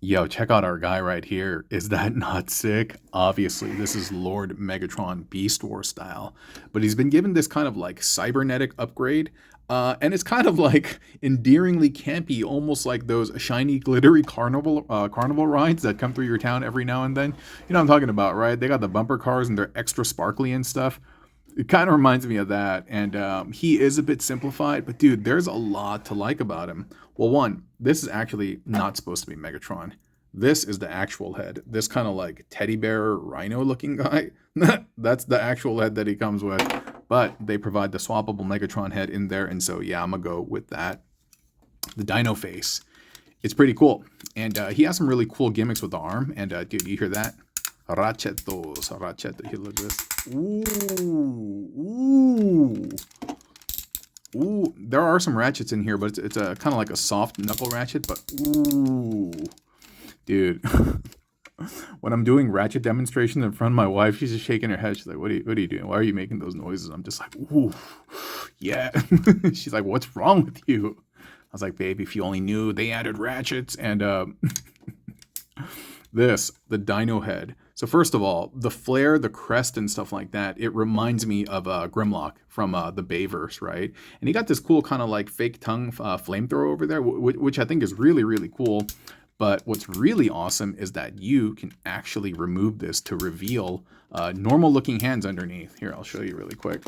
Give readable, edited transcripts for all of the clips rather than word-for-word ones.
Yo, check out our guy right here. Is that not sick? Obviously, this is Lord Megatron Beast Wars style, but he's been given this kind of like cybernetic upgrade. And it's kind of like endearingly campy, almost like those shiny, glittery carnival rides that come through your town every now and then. You know what I'm talking about, right? They got the bumper cars and they're extra sparkly and stuff. It kind of reminds me of that. And he is a bit simplified, but dude, there's a lot to like about him. Well, one, this is actually not supposed to be Megatron. This is the actual head. This kind of like teddy bear rhino looking guy. That's the actual head that he comes with. But they provide the swappable Megatron head in there. And so, yeah, I'm going to go with that. The dino face. It's pretty cool. And he has some really cool gimmicks with the arm. And dude, you hear that? Rachetos. Rachetos. Here, look at this. Ooh. Ooh. There are some ratchets in here, but it's a kind of like a soft knuckle ratchet. But ooh. Dude. When I'm doing ratchet demonstrations in front of my wife, she's just shaking her head. She's like, what are you doing? Why are you making those noises? I'm just like, ooh, yeah. She's like, what's wrong with you? I was like, babe, if you only knew they added ratchets. And the dino head. So first of all, the flare, the crest, and stuff like that, it reminds me of Grimlock from the Bayverse, right? And he got this cool kind of like fake tongue flamethrower over there, which I think is really, really cool. But what's really awesome is that you can actually remove this to reveal normal looking hands underneath. Here, I'll show you really quick.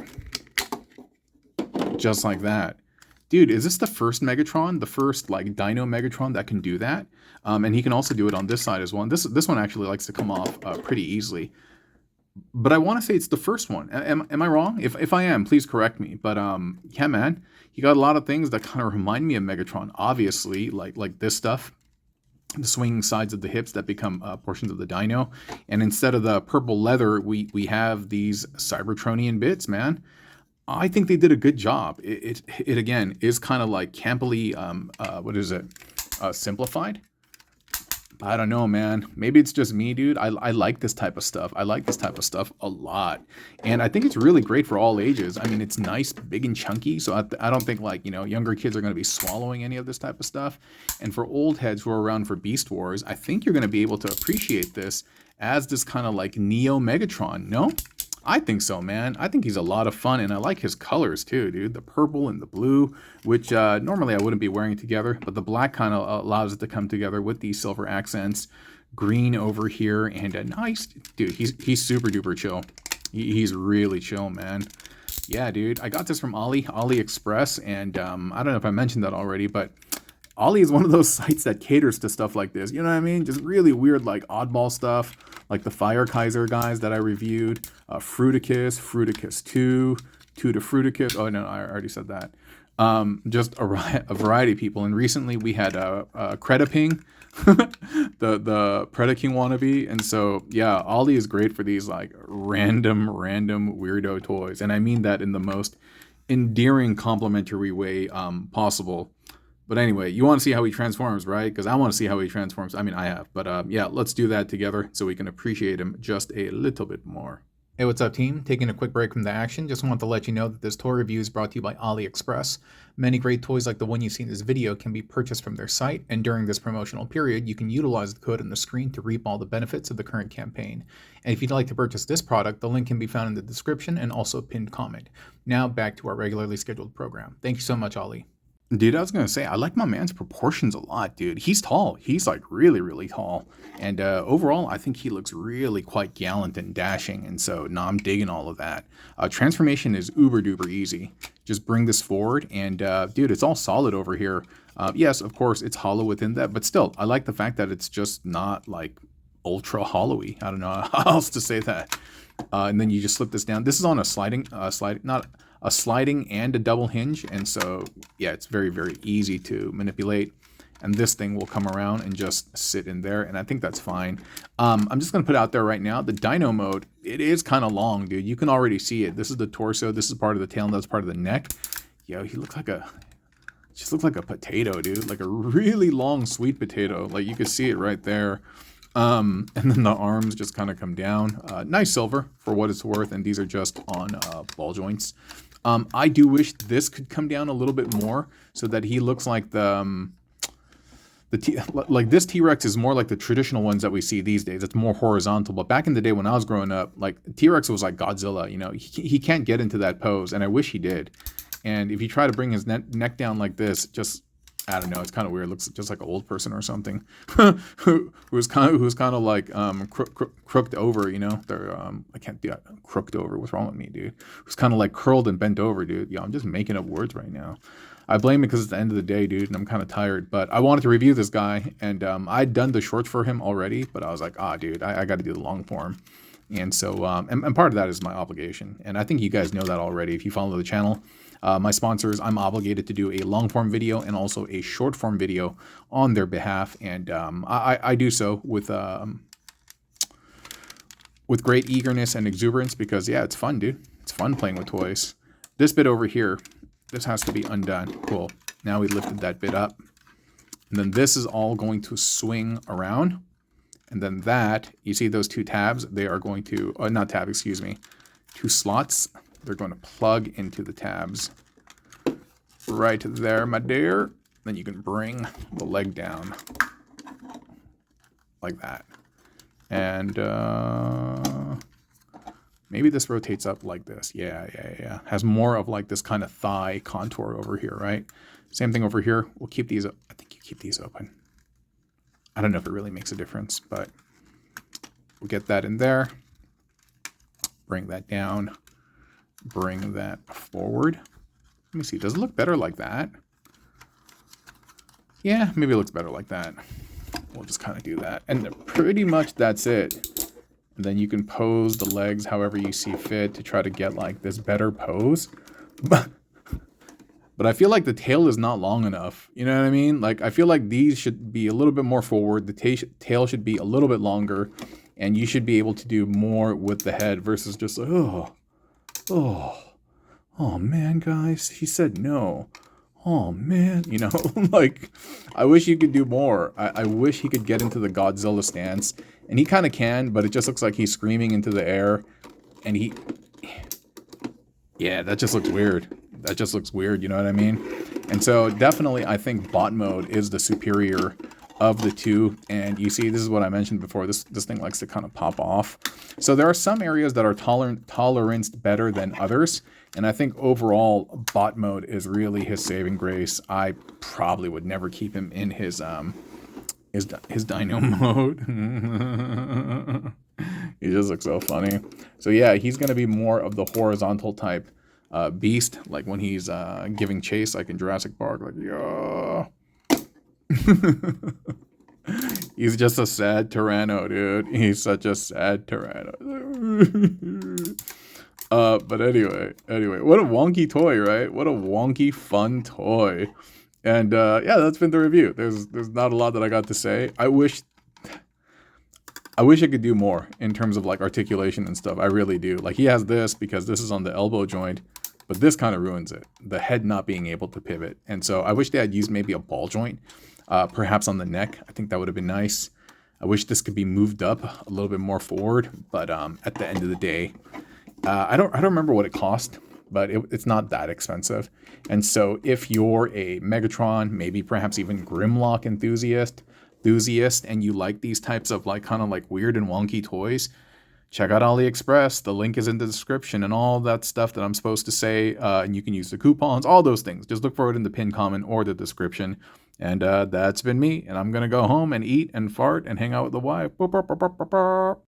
Just like that. Dude, is this the first Megatron? The first like Dino Megatron that can do that? And he can also do it on this side as well. And this one actually likes to come off pretty easily. But I want to say it's the first one. Am I wrong? If I am, please correct me. But yeah, man, he got a lot of things that kind of remind me of Megatron. Obviously, like this stuff. The swinging sides of the hips that become portions of the dino. And instead of the purple leather, we have these Cybertronian bits, man. I think they did a good job. It again is kind of like campily, what is it, simplified. I don't know, man. Maybe it's just me, dude. I like this type of stuff. I like this type of stuff a lot. And I think it's really great for all ages. I mean, it's nice, big and chunky. So I don't think like, younger kids are going to be swallowing any of this type of stuff. And for old heads who are around for Beast Wars, I think you're going to be able to appreciate this as this kind of like Neo Megatron. No? I think so, man. I think he's a lot of fun, and I like his colors too, dude. The purple and the blue, which normally I wouldn't be wearing together, but the black kind of allows it to come together with these silver accents. Green over here, and a nice, dude, he's super duper chill. He's really chill, man. Yeah, dude. I got this from AliExpress, and I don't know if I mentioned that already, but Ali is one of those sites that caters to stuff like this. You know what I mean? Just really weird, like oddball stuff, like the Fire Kaiser guys that I reviewed, Fruticus 2, 2 to Fruticus. Oh, no, I already said that. Just a variety of people. And recently we had Crediping, the Predaking wannabe. And so, yeah, Ali is great for these like random weirdo toys. And I mean that in the most endearing, complimentary way possible. But anyway, you want to see how he transforms, right? Because I want to see how he transforms. I mean, I have. But yeah, let's do that together so we can appreciate him just a little bit more. Hey, what's up, team? Taking a quick break from the action. Just want to let you know that this toy review is brought to you by AliExpress. Many great toys like the one you see in this video can be purchased from their site, and during this promotional period, you can utilize the code on the screen to reap all the benefits of the current campaign. And if you'd like to purchase this product, the link can be found in the description and also pinned comment. Now, back to our regularly scheduled program. Thank you so much, Ali. Dude, I was going to say, I like my man's proportions a lot, dude. He's tall. He's like really, really tall. And overall, I think he looks really quite gallant and dashing. And so, no, I'm digging all of that. Transformation is uber duper easy. Just bring this forward and, dude, it's all solid over here. Yes, of course, it's hollow within that. But still, I like the fact that it's just not like ultra hollowy. I don't know how else to say that. And then you just slip this down. This is on a sliding, not a sliding and a double hinge, and so yeah, it's very, very easy to manipulate. And this thing will come around and just sit in there, and I think that's fine. I'm just gonna put it out there right now. The Dino mode, it is kind of long, dude. You can already see it. This is the torso. This is part of the tail, and that's part of the neck. Yo, he looks like just looks like a potato, dude. Like a really long sweet potato. Like you can see it right there. And then the arms just kind of come down. Nice silver for what it's worth, and these are just on ball joints. I do wish this could come down a little bit more so that he looks like the like this T-Rex is more like the traditional ones that we see these days. It's more horizontal. But back in the day when I was growing up, like T-Rex was like Godzilla. You know, he can't get into that pose, and I wish he did. And if you try to bring his neck down like this, just I don't know, it's kind of weird. It looks just like an old person or something who's kind of like crooked over. You know, they're I can't do that. Crooked over. What's wrong with me, dude? Who's kind of like curled and bent over, dude. Yeah, I'm just making up words right now. I blame it because it's the end of the day, dude, and I'm kind of tired. But I wanted to review this guy, and I'd done the shorts for him already, but I was like, dude, I got to do the long form. And so, and part of that is my obligation. And I think you guys know that already if you follow the channel. My sponsors, I'm obligated to do a long form video and also a short form video on their behalf. And I do so with great eagerness and exuberance because, yeah, it's fun, dude. It's fun playing with toys. This bit over here, this has to be undone. Cool. Now we lifted that bit up. And then this is all going to swing around. And then that, you see those two tabs? They are going to, not tab, excuse me, two slots. They're going to plug into the tabs right there, my dear. Then you can bring the leg down like that. And maybe this rotates up like this. Yeah. Has more of like this kind of thigh contour over here, right? Same thing over here. We'll keep these, I think you keep these open. I don't know if it really makes a difference, but we'll get that in there. Bring that down. Bring that forward. Let me see. Does it look better like that? Yeah, maybe it looks better like that. We'll just kind of do that. And pretty much that's it. And then you can pose the legs however you see fit to try to get like this better pose. But I feel like the tail is not long enough. You know what I mean? Like, I feel like these should be a little bit more forward. The tail should be a little bit longer. And you should be able to do more with the head versus just like, oh man, guys, he said no. Oh man, you know, like, I wish you could do more. I wish he could get into the Godzilla stance. And he kind of can, but it just looks like he's screaming into the air. And yeah, that just looks weird. That just looks weird, you know what I mean? And so definitely I think bot mode is the superior of the two. And you see, this is what I mentioned before. This thing likes to kind of pop off. So there are some areas that are toleranced better than others. And I think overall bot mode is really his saving grace. I probably would never keep him in his dino mode. He just looks so funny. So yeah, he's going to be more of the horizontal type beast, like when he's giving chase, like in Jurassic Park, like, yeah. He's just a sad Tyranno, dude. He's such a sad Tyranno. But anyway, what a wonky toy, right? What a wonky, fun toy. And yeah, that's been the review. There's not a lot that I got to say. I wish I could do more in terms of like articulation and stuff. I really do. Like, he has this because this is on the elbow joint, but this kind of ruins it. The head not being able to pivot. And so I wish they had used maybe a ball joint, perhaps on the neck. I think that would have been nice. I wish this could be moved up a little bit more forward, but at the end of the day, I don't remember what it cost, but it's not that expensive. And so if you're a Megatron, maybe perhaps even Grimlock enthusiast, and you like these types of like kind of like weird and wonky toys, check out AliExpress. The link is in the description and all that stuff that I'm supposed to say. And you can use the coupons, all those things. Just look for it in the pinned comment or the description. And that's been me. And I'm going to go home and eat and fart and hang out with the wife.